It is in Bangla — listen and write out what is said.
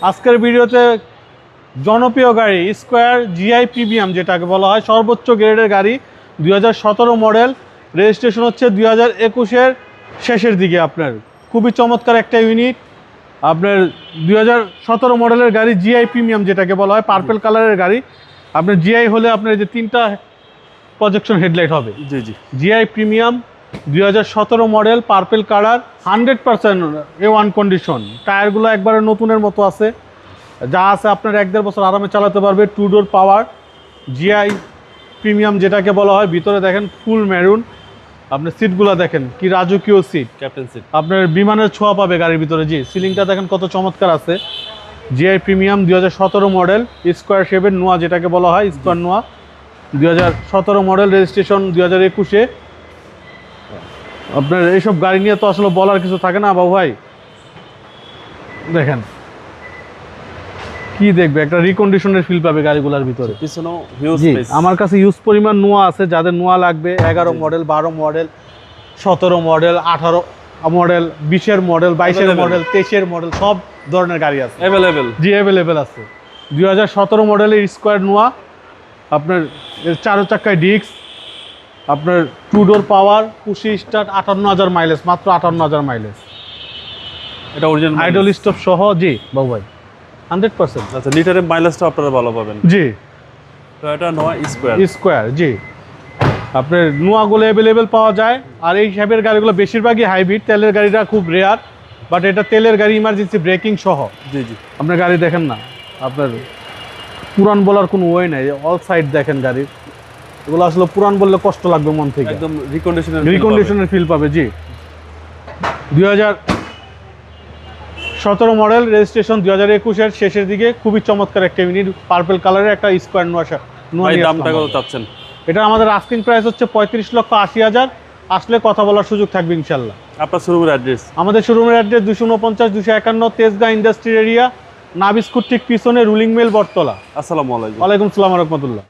আজকের ভিডিওতে জনপ্রিয় গাড়ি স্কোয়ার জিআই প্রিমিয়াম যেটাকে বলা হয় সর্বোচ্চ গ্রেডের গাড়ি 2017 মডেল, রেজিস্ট্রেশন হচ্ছে 2021-এর শেষের দিকে। আপনার খুবই চমৎকার একটা ইউনিট। আপনার 2017 মডেলের গাড়ি জিআই প্রিমিয়াম যেটাকে বলা হয়, পার্পল কালারের গাড়ি। আপনার জিআই হলে আপনার যে 3টা প্রজেকশন হেডলাইট হবে। জি জি, GI premium 2017 model, purple colour, 100% A1 condition. টায়ারগুলো একবারে নতুনের মতো আছে, যা আছে আপনার 1-1.5 বছর আরামে চালাতে পারবে। 2 ডোর পাওয়ার জিআই প্রিমিয়াম যেটাকে বলা হয়। ভিতরে দেখেন ফুল মেরুন, আপনার সিটগুলো দেখেন কি রাজকীয় সিট, ক্যাপ্টেন সিট। আপনার বিমানের ছোঁয়া পাবে গাড়ির ভিতরে। জি, সিলিংটা দেখেন কত চমৎকার আছে। জিআই প্রিমিয়াম 2017 মডেল, স্কোয়ার শেপের নোয়া যেটাকে বলা হয়, স্কোয়ার নোয়া 2017 মডেল, রেজিস্ট্রেশন 2021-এ। আপনার এইসব গাড়ি নিয়ে তো আসলে বলার কিছু থাকে না বাবু ভাই। দেখেন কি দেখবে, একটা রিকন্ডিশনের ফিল পাবে গাড়িগুলোর ভিতরে। পিছনেও হিউজ জি, স্পেস। আমার কাছে ইউজ পরিমাণ নোয়া আছে। যাদের নোয়া লাগবে 11 মডেল, 12 মডেল, 17 মডেল, 18 মডেল, 20-এর মডেল, 22-এর মডেল, 23-এর মডেল, সব ধরনের গাড়ি আছে অ্যাভেলেবেল। জি, অ্যাভেলেবেল আছে। 2017 মডেলের স্কোয়ার নোয়া, আপনার 4 চাকায় ডিস্ক, আপনার 2 ডোর পাওয়ার, পুশি স্টার্ট, 58,000 মাইলেজ, মাত্র 58,000 মাইলেজ। এটা অরিজিনাল আইডল স্টপ সহ। জি বাবু ভাই, 100%। আচ্ছা, লিটারের মাইলেজটা আপনারা ভালো পাবেন। জি, তো এটা নয় স্কোয়ার। স্কোয়ার। জি, আপনার নোয়াগুলো অ্যাভেলেবেল পাওয়া যায়। আর এই হিসাবের গাড়িগুলো বেশিরভাগই হাইব্রিড, তেলের গাড়িটা খুব রেয়ার, বাট এটা তেলের গাড়ি, ইমার্জেন্সি ব্রেকিং সহ। জি জি, আপনার গাড়ি দেখেন না, আপনার পুরান বলার কোনো ওয়ে নাই। অল সাইড দেখেন গাড়ির, এগুলো আসলে পুরান বললে কষ্ট লাগবে মন থেকে। একদম রিকন্ডিশনের রিকন্ডিশনের ফিল পাবে। জি, 2017 মডেল, রেজিস্ট্রেশন 2021-এর শেষের দিকে। খুবই চমৎকার একটা ইউনিট, পার্পল কালারের একটা স্কোয়ার নোয়া। ভাই দামটা কত চাচ্ছেন? এটা আমাদের আস্কিং প্রাইস হচ্ছে 35,80,000। আসলে কথা বলার সুযোগ থাকবে ইনশাল্লাহ। আপনার শোরুমের অ্যাড্রেস? আমাদের শোরুমের অ্যাড্রেস 249-251 তেজগাঁ ইন্ডাস্ট্রিয়াল এরিয়া, নাবিস্কুট ঠিক পিছনে, রুলিং মিল, বটতলা। আসসালামু আলাইকুম। ওয়ালাইকুম আসসালাম রহমতুল্লাহ।